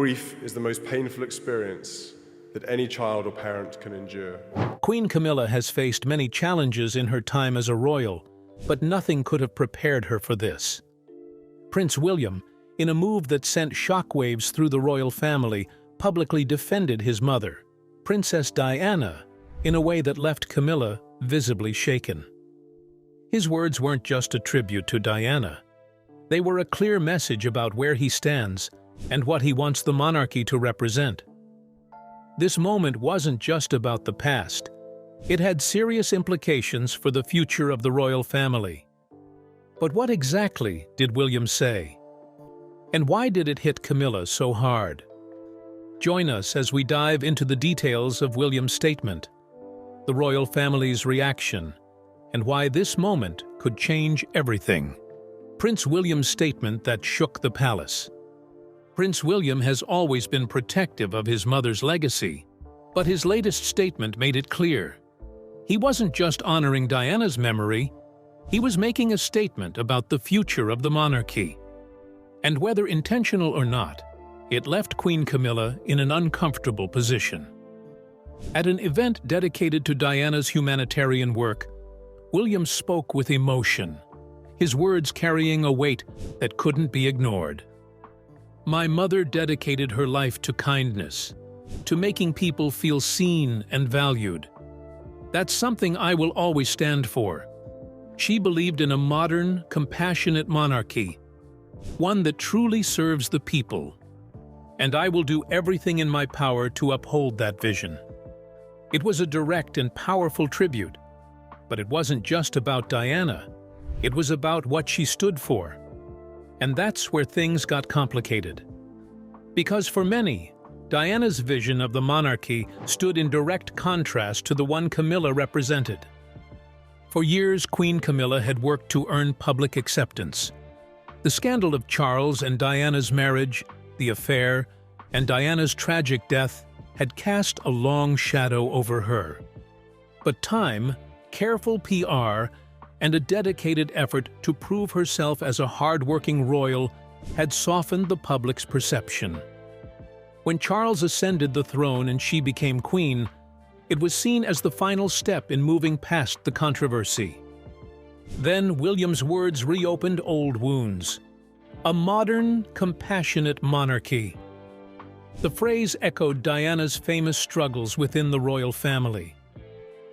Grief is the most painful experience that any child or parent can endure. Queen Camilla has faced many challenges in her time as a royal, but nothing could have prepared her for this. Prince William, in a move that sent shockwaves through the royal family, publicly defended his mother, Princess Diana, in a way that left Camilla visibly shaken. His words weren't just a tribute to Diana. They were a clear message about where he stands and what he wants the monarchy to represent. This moment wasn't just about the past. It had serious implications for the future of the royal family. But what exactly did William say? And why did it hit Camilla so hard? Join us as we dive into the details of William's statement, the royal family's reaction, and why this moment could change everything. Prince William's statement that shook the palace. Prince William has always been protective of his mother's legacy, but his latest statement made it clear. He wasn't just honoring Diana's memory, he was making a statement about the future of the monarchy. And whether intentional or not, it left Queen Camilla in an uncomfortable position. At an event dedicated to Diana's humanitarian work, William spoke with emotion, his words carrying a weight that couldn't be ignored. My mother dedicated her life to kindness, to making people feel seen and valued. That's something I will always stand for. She believed in a modern, compassionate monarchy, one that truly serves the people. And I will do everything in my power to uphold that vision. It was a direct and powerful tribute, but it wasn't just about Diana. It was about what she stood for. And that's where things got complicated. Because for many, Diana's vision of the monarchy stood in direct contrast to the one Camilla represented. For years, Queen Camilla had worked to earn public acceptance. The scandal of Charles and Diana's marriage, the affair, and Diana's tragic death had cast a long shadow over her. But time, careful PR, and a dedicated effort to prove herself as a hard-working royal had softened the public's perception. When Charles ascended the throne and she became queen, it was seen as the final step in moving past the controversy. Then William's words reopened old wounds. A modern, compassionate monarchy. The phrase echoed Diana's famous struggles within the royal family.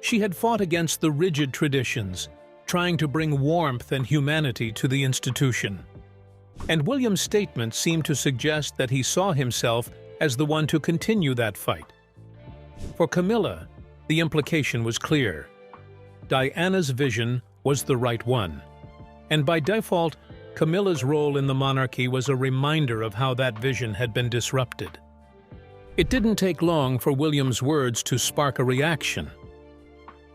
She had fought against the rigid traditions, trying to bring warmth and humanity to the institution. And William's statement seemed to suggest that he saw himself as the one to continue that fight. For Camilla, the implication was clear. Diana's vision was the right one. And by default, Camilla's role in the monarchy was a reminder of how that vision had been disrupted. It didn't take long for William's words to spark a reaction.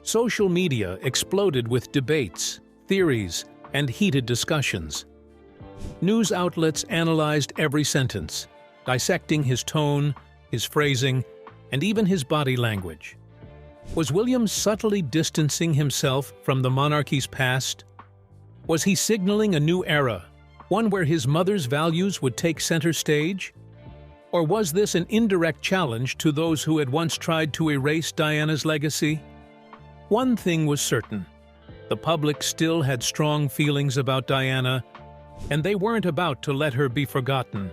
Social media exploded with debates, theories, and heated discussions. News outlets analyzed every sentence, dissecting his tone, his phrasing, and even his body language. Was William subtly distancing himself from the monarchy's past? Was he signaling a new era, one where his mother's values would take center stage? Or was this an indirect challenge to those who had once tried to erase Diana's legacy? One thing was certain. The public still had strong feelings about Diana, and they weren't about to let her be forgotten.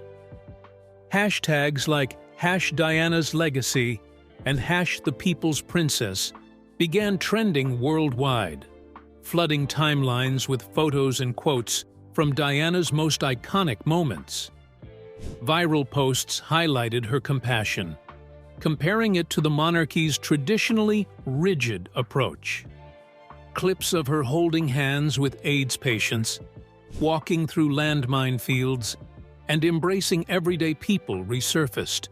Hashtags like #Diana'sLegacy and #ThePeoplesPrincess began trending worldwide, flooding timelines with photos and quotes from Diana's most iconic moments. Viral posts highlighted her compassion, comparing it to the monarchy's traditionally rigid approach. Clips of her holding hands with AIDS patients, walking through landmine fields, and embracing everyday people resurfaced,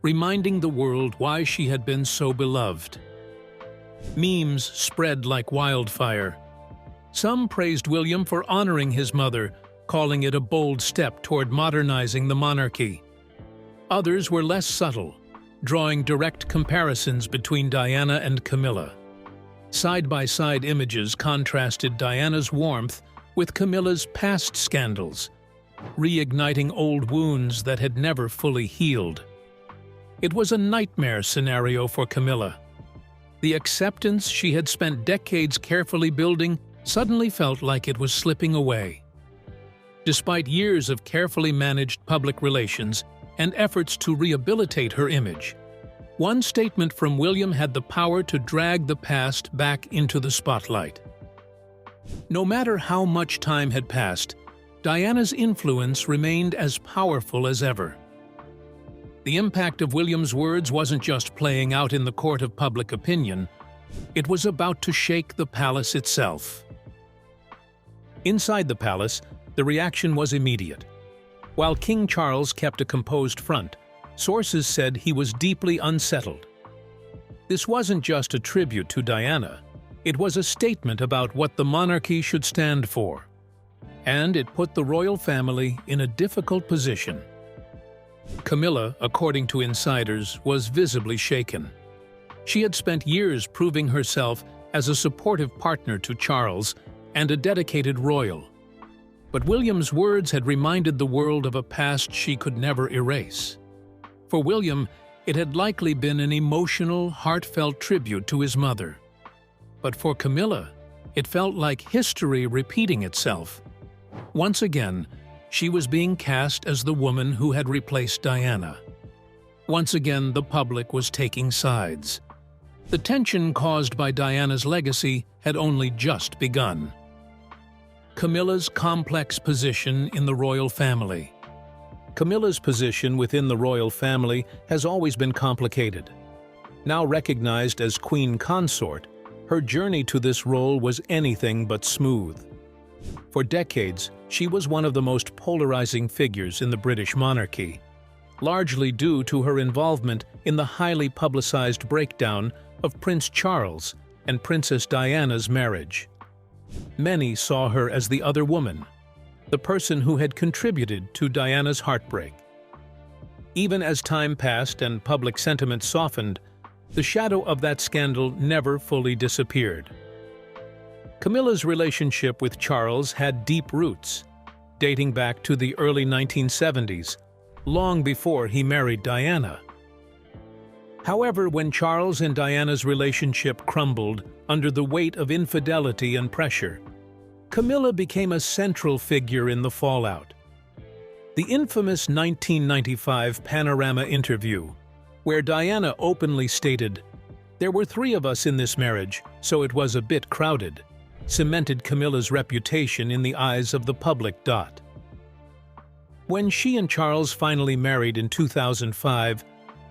reminding the world why she had been so beloved. Memes spread like wildfire. Some praised William for honoring his mother, calling it a bold step toward modernizing the monarchy. Others were less subtle, drawing direct comparisons between Diana and Camilla. Side-by-side images contrasted Diana's warmth with Camilla's past scandals, reigniting old wounds that had never fully healed. It was a nightmare scenario for Camilla. The acceptance she had spent decades carefully building suddenly felt like it was slipping away. Despite years of carefully managed public relations and efforts to rehabilitate her image, one statement from William had the power to drag the past back into the spotlight. No matter how much time had passed, Diana's influence remained as powerful as ever. The impact of William's words wasn't just playing out in the court of public opinion, it was about to shake the palace itself. Inside the palace, the reaction was immediate. While King Charles kept a composed front, sources said he was deeply unsettled. This wasn't just a tribute to Diana, it was a statement about what the monarchy should stand for. And it put the royal family in a difficult position. Camilla, according to insiders, was visibly shaken. She had spent years proving herself as a supportive partner to Charles and a dedicated royal. But William's words had reminded the world of a past she could never erase. For William, it had likely been an emotional, heartfelt tribute to his mother. But for Camilla, it felt like history repeating itself. Once again, she was being cast as the woman who had replaced Diana. Once again, the public was taking sides. The tension caused by Diana's legacy had only just begun. Camilla's complex position in the royal family. Camilla's position within the royal family has always been complicated. Now recognized as queen consort, her journey to this role was anything but smooth. For decades, she was one of the most polarizing figures in the British monarchy, largely due to her involvement in the highly publicized breakdown of Prince Charles and Princess Diana's marriage. Many saw her as the other woman, the person who had contributed to Diana's heartbreak. Even as time passed and public sentiment softened, the shadow of that scandal never fully disappeared. Camilla's relationship with Charles had deep roots, dating back to the early 1970s, long before he married Diana. However, when Charles and Diana's relationship crumbled under the weight of infidelity and pressure, Camilla became a central figure in the fallout. The infamous 1995 Panorama interview, where Diana openly stated, "There were 3 of us in this marriage, so it was a bit crowded," cemented Camilla's reputation in the eyes of the public. When she and Charles finally married in 2005,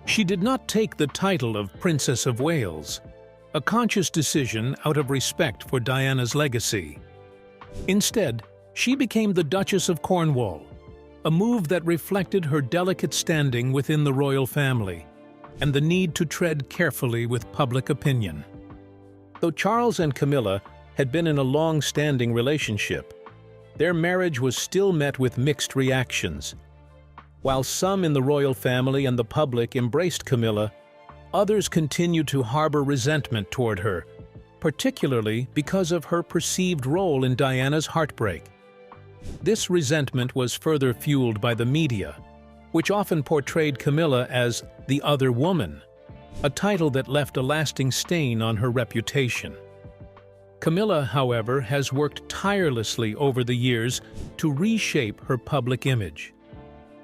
she did not take the title of Princess of Wales, a conscious decision out of respect for Diana's legacy. Instead, she became the Duchess of Cornwall, a move that reflected her delicate standing within the royal family and the need to tread carefully with public opinion. Though Charles and Camilla had been in a long-standing relationship, their marriage was still met with mixed reactions. While some in the royal family and the public embraced Camilla, others continued to harbor resentment toward her, particularly because of her perceived role in Diana's heartbreak. This resentment was further fueled by the media, which often portrayed Camilla as the other woman, a title that left a lasting stain on her reputation. Camilla, however, has worked tirelessly over the years to reshape her public image.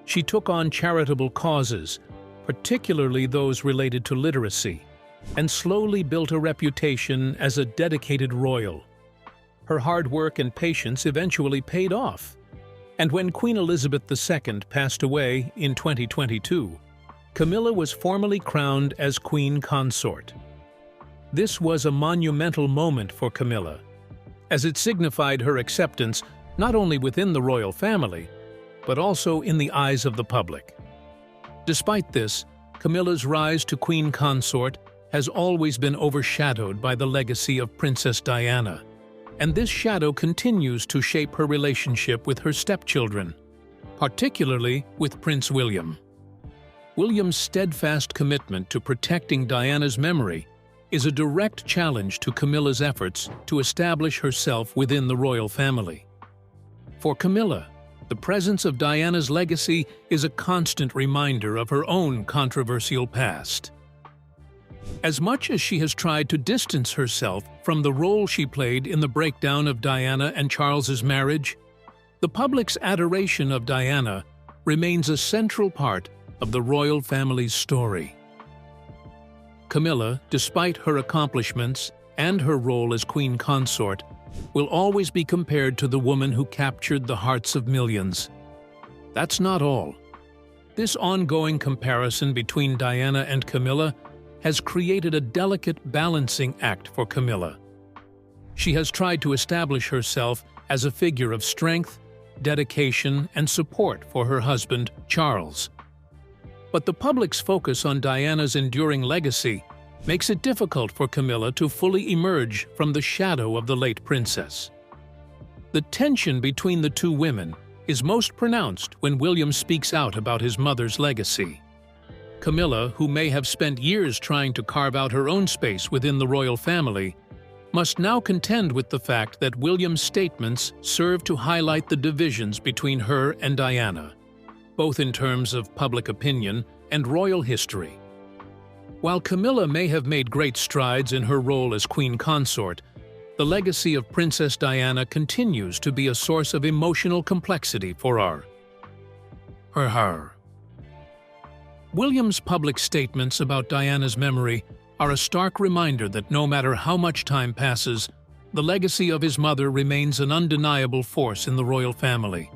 She took on charitable causes, particularly those related to literacy, and slowly built a reputation as a dedicated royal. Her hard work and patience eventually paid off, and when Queen Elizabeth II passed away in 2022, Camilla was formally crowned as queen consort. This was a monumental moment for Camilla, as it signified her acceptance not only within the royal family, but also in the eyes of the public. Despite this, Camilla's rise to queen consort has always been overshadowed by the legacy of Princess Diana, and this shadow continues to shape her relationship with her stepchildren, particularly with Prince William. William's steadfast commitment to protecting Diana's memory is a direct challenge to Camilla's efforts to establish herself within the royal family. For Camilla, The presence of Diana's legacy is a constant reminder of her own controversial past. As much as she has tried to distance herself from the role she played in the breakdown of Diana and Charles's marriage, the public's adoration of Diana remains a central part of the royal family's story. Camilla, despite her accomplishments and her role as queen consort, will always be compared to the woman who captured the hearts of millions. That's not all. This ongoing comparison between Diana and Camilla has created a delicate balancing act for Camilla. She has tried to establish herself as a figure of strength, dedication, and support for her husband, Charles. But the public's focus on Diana's enduring legacy makes it difficult for Camilla to fully emerge from the shadow of the late princess. The tension between the two women is most pronounced when William speaks out about his mother's legacy. Camilla, who may have spent years trying to carve out her own space within the royal family, must now contend with the fact that William's statements serve to highlight the divisions between her and Diana, both in terms of public opinion and royal history. While Camilla may have made great strides in her role as queen consort, the legacy of Princess Diana continues to be a source of emotional complexity for her. William's public statements about Diana's memory are a stark reminder that no matter how much time passes, the legacy of his mother remains an undeniable force in the royal family.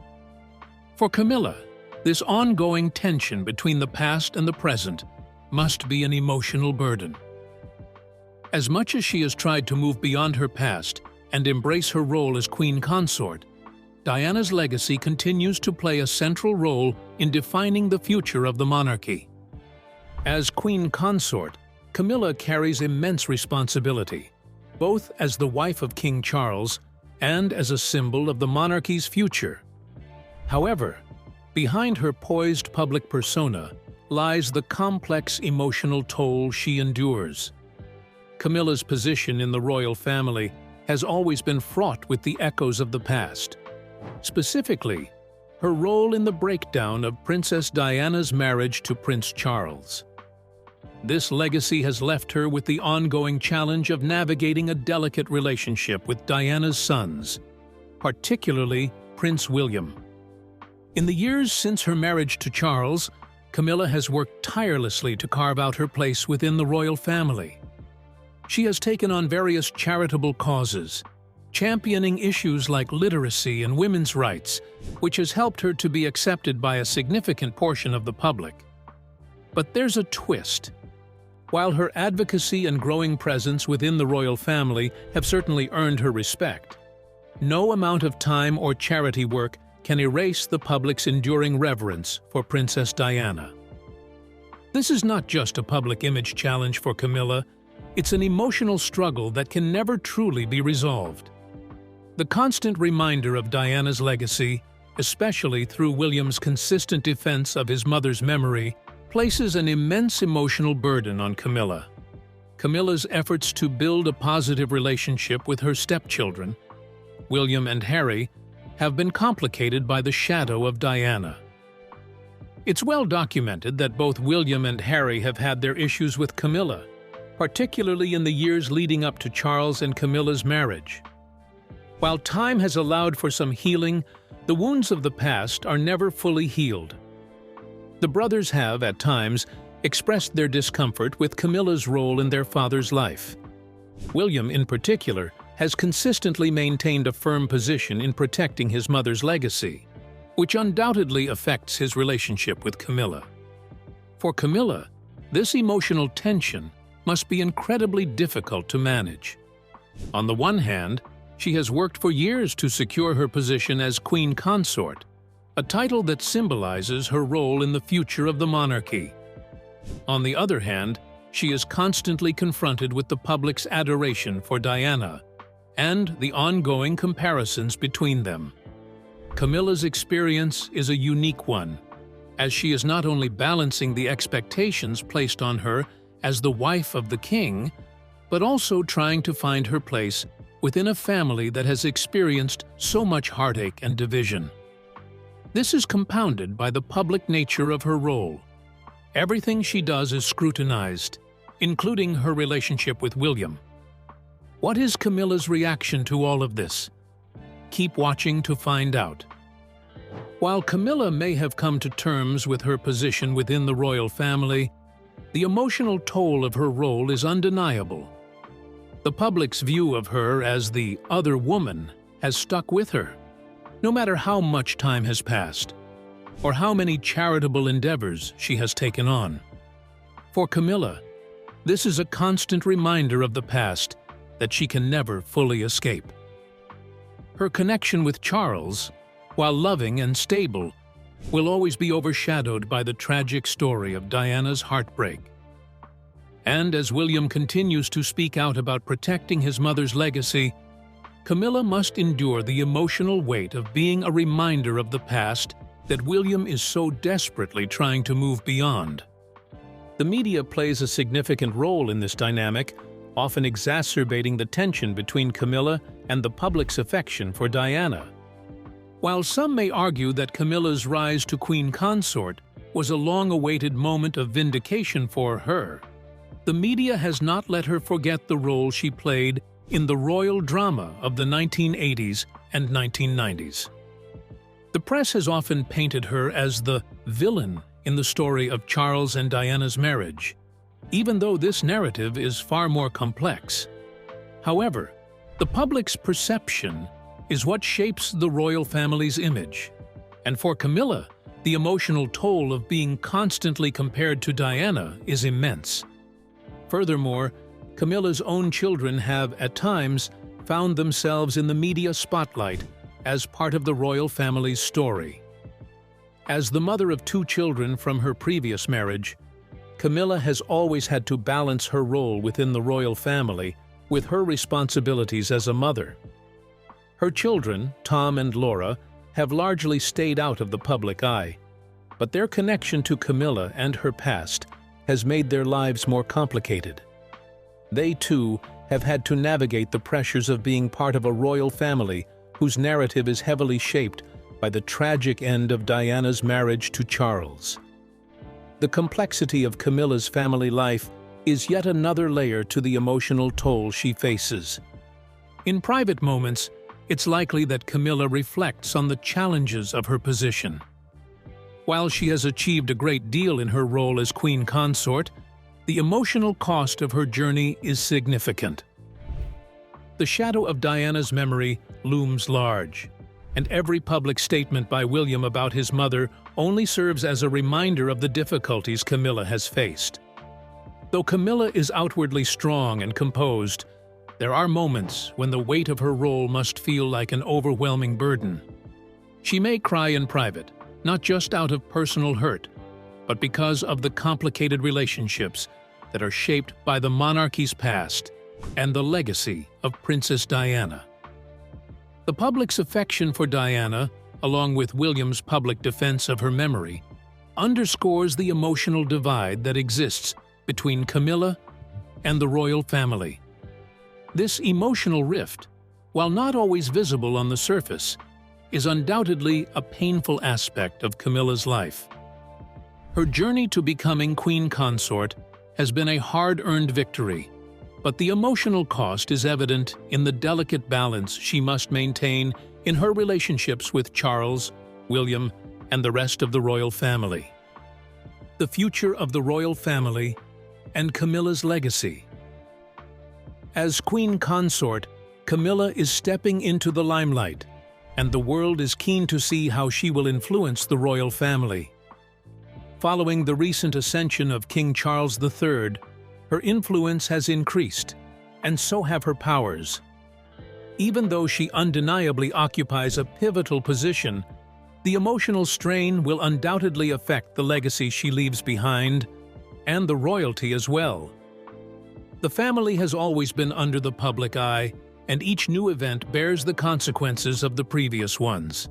For Camilla, this ongoing tension between the past and the present must be an emotional burden. As much as she has tried to move beyond her past and embrace her role as queen consort, Diana's legacy continues to play a central role in defining the future of the monarchy. As queen consort, Camilla carries immense responsibility, both as the wife of King Charles and as a symbol of the monarchy's future. However, behind her poised public persona lies the complex emotional toll she endures. Camilla's position in the royal family has always been fraught with the echoes of the past. Specifically, her role in the breakdown of Princess Diana's marriage to Prince Charles. This legacy has left her with the ongoing challenge of navigating a delicate relationship with Diana's sons, particularly Prince William. In the years since her marriage to Charles, Camilla has worked tirelessly to carve out her place within the royal family. She has taken on various charitable causes, championing issues like literacy and women's rights, which has helped her to be accepted by a significant portion of the public. But there's a twist. While her advocacy and growing presence within the royal family have certainly earned her respect, no amount of time or charity work can erase the public's enduring reverence for Princess Diana. This is not just a public image challenge for Camilla, it's an emotional struggle that can never truly be resolved. The constant reminder of Diana's legacy, especially through William's consistent defense of his mother's memory, places an immense emotional burden on Camilla. Camilla's efforts to build a positive relationship with her stepchildren, William and Harry, have been complicated by the shadow of Diana. It's well documented that both William and Harry have had their issues with Camilla, particularly in the years leading up to Charles and Camilla's marriage. While time has allowed for some healing, the wounds of the past are never fully healed. The brothers have, at times, expressed their discomfort with Camilla's role in their father's life. William, in particular, has consistently maintained a firm position in protecting his mother's legacy, which undoubtedly affects his relationship with Camilla. For Camilla, this emotional tension must be incredibly difficult to manage. On the one hand, she has worked for years to secure her position as queen consort, a title that symbolizes her role in the future of the monarchy. On the other hand, she is constantly confronted with the public's adoration for Diana and the ongoing comparisons between them. Camilla's experience is a unique one, as she is not only balancing the expectations placed on her as the wife of the king, but also trying to find her place within a family that has experienced so much heartache and division. This is compounded by the public nature of her role. Everything she does is scrutinized, including her relationship with William. What is Camilla's reaction to all of this? Keep watching to find out. While Camilla may have come to terms with her position within the royal family, the emotional toll of her role is undeniable. The public's view of her as the other woman has stuck with her, no matter how much time has passed, or how many charitable endeavors she has taken on. For Camilla, this is a constant reminder of the past that she can never fully escape. Her connection with Charles, while loving and stable, will always be overshadowed by the tragic story of Diana's heartbreak. And as William continues to speak out about protecting his mother's legacy, Camilla must endure the emotional weight of being a reminder of the past that William is so desperately trying to move beyond. The media plays a significant role in this dynamic, often exacerbating the tension between Camilla and the public's affection for Diana. While some may argue that Camilla's rise to queen consort was a long-awaited moment of vindication for her, the media has not let her forget the role she played in the royal drama of the 1980s and 1990s. The press has often painted her as the villain in the story of Charles and Diana's marriage, even though this narrative is far more complex. However, the public's perception is what shapes the royal family's image, and for Camilla, the emotional toll of being constantly compared to Diana is immense. Furthermore, Camilla's own children have, at times, found themselves in the media spotlight as part of the royal family's story. As the mother of 2 children from her previous marriage, Camilla has always had to balance her role within the royal family with her responsibilities as a mother. Her children, Tom and Laura, have largely stayed out of the public eye, but their connection to Camilla and her past has made their lives more complicated. They, too, have had to navigate the pressures of being part of a royal family whose narrative is heavily shaped by the tragic end of Diana's marriage to Charles. The complexity of Camilla's family life is yet another layer to the emotional toll she faces. In private moments, it's likely that Camilla reflects on the challenges of her position. While she has achieved a great deal in her role as queen consort, the emotional cost of her journey is significant. The shadow of Diana's memory looms large, and every public statement by William about his mother only serves as a reminder of the difficulties Camilla has faced. Though Camilla is outwardly strong and composed, there are moments when the weight of her role must feel like an overwhelming burden. She may cry in private, not just out of personal hurt, but because of the complicated relationships that are shaped by the monarchy's past and the legacy of Princess Diana. The public's affection for Diana, along with William's public defense of her memory, underscores the emotional divide that exists between Camilla and the royal family. This emotional rift, while not always visible on the surface, is undoubtedly a painful aspect of Camilla's life. Her journey to becoming queen consort has been a hard-earned victory, but the emotional cost is evident in the delicate balance she must maintain in her relationships with Charles, William, and the rest of the royal family. The future of the royal family and Camilla's legacy. As queen consort, Camilla is stepping into the limelight, and the world is keen to see how she will influence the royal family. Following the recent ascension of King Charles III, her influence has increased, and so have her powers. Even though she undeniably occupies a pivotal position, the emotional strain will undoubtedly affect the legacy she leaves behind, and the royalty as well. The family has always been under the public eye, and each new event bears the consequences of the previous ones.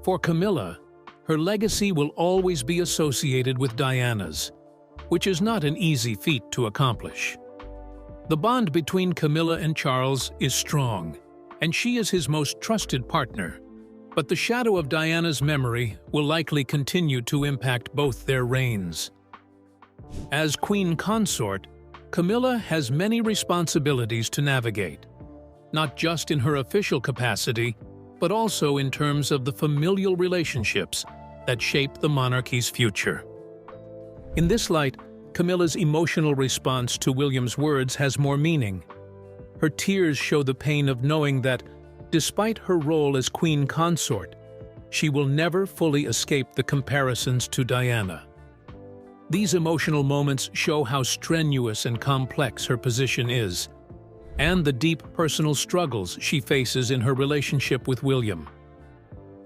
For Camilla, her legacy will always be associated with Diana's, which is not an easy feat to accomplish. The bond between Camilla and Charles is strong, and she is his most trusted partner. But the shadow of Diana's memory will likely continue to impact both their reigns. As queen consort, Camilla has many responsibilities to navigate, not just in her official capacity, but also in terms of the familial relationships that shape the monarchy's future. In this light, Camilla's emotional response to William's words has more meaning. Her tears show the pain of knowing that, despite her role as queen consort, she will never fully escape the comparisons to Diana. These emotional moments show how strenuous and complex her position is, and the deep personal struggles she faces in her relationship with William.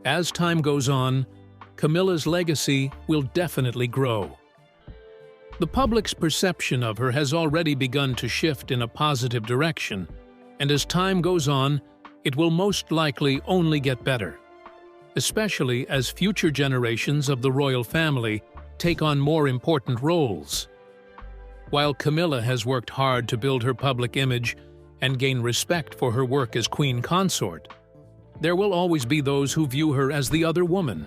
As time goes on, Camilla's legacy will definitely grow. The public's perception of her has already begun to shift in a positive direction, and as time goes on, it will most likely only get better, especially as future generations of the royal family take on more important roles. While Camilla has worked hard to build her public image and gain respect for her work as queen consort, there will always be those who view her as the other woman,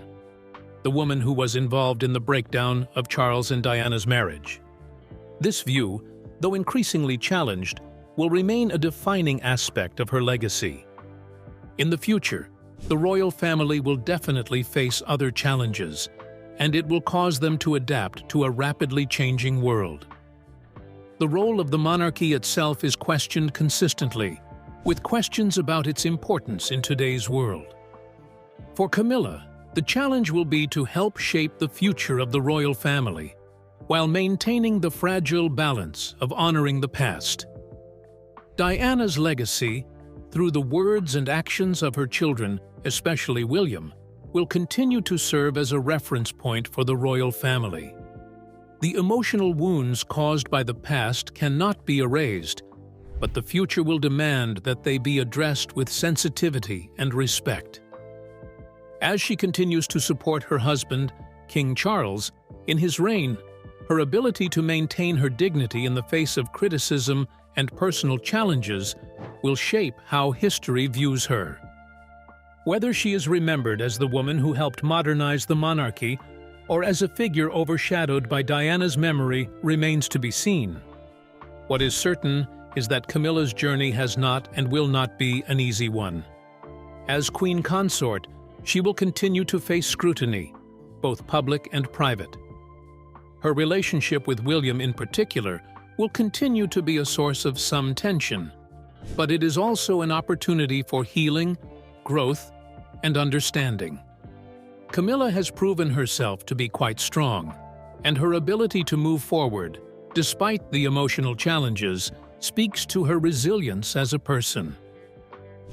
the woman who was involved in the breakdown of Charles and Diana's marriage. This view, though increasingly challenged, will remain a defining aspect of her legacy. In the future, the royal family will definitely face other challenges, and it will cause them to adapt to a rapidly changing world. The role of the monarchy itself is questioned consistently, with questions about its importance in today's world. For Camilla, the challenge will be to help shape the future of the royal family, while maintaining the fragile balance of honoring the past. Diana's legacy, through the words and actions of her children, especially William, will continue to serve as a reference point for the royal family. The emotional wounds caused by the past cannot be erased, but the future will demand that they be addressed with sensitivity and respect. As she continues to support her husband, King Charles, in his reign, her ability to maintain her dignity in the face of criticism and personal challenges will shape how history views her. Whether she is remembered as the woman who helped modernize the monarchy or as a figure overshadowed by Diana's memory remains to be seen. What is certain is that Camilla's journey has not and will not be an easy one. As queen consort, she will continue to face scrutiny, both public and private. Her relationship with William in particular will continue to be a source of some tension, but it is also an opportunity for healing, growth, and understanding. Camilla has proven herself to be quite strong, and her ability to move forward, despite the emotional challenges, speaks to her resilience as a person.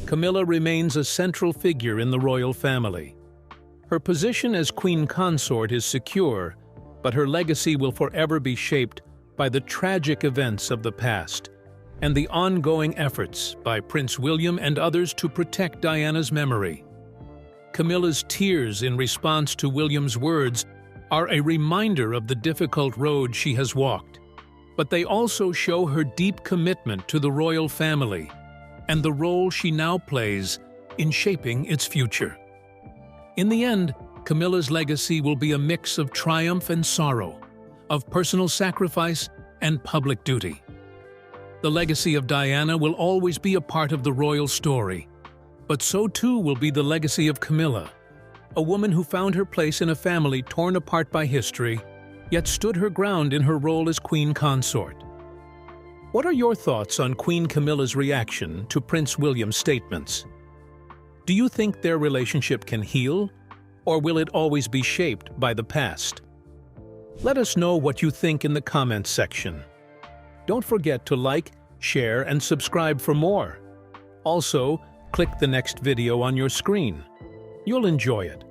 Camilla remains a central figure in the royal family. Her position as queen consort is secure, but her legacy will forever be shaped by the tragic events of the past and the ongoing efforts by Prince William and others to protect Diana's memory. Camilla's tears in response to William's words are a reminder of the difficult road she has walked, but they also show her deep commitment to the royal family and the role she now plays in shaping its future. In the end, Camilla's legacy will be a mix of triumph and sorrow, of personal sacrifice and public duty. The legacy of Diana will always be a part of the royal story, but so too will be the legacy of Camilla, a woman who found her place in a family torn apart by history, yet stood her ground in her role as queen consort. What are your thoughts on Queen Camilla's reaction to Prince William's statements? Do you think their relationship can heal, or will it always be shaped by the past? Let us know what you think in the comments section. Don't forget to like, share, and subscribe for more. Also, click the next video on your screen. You'll enjoy it.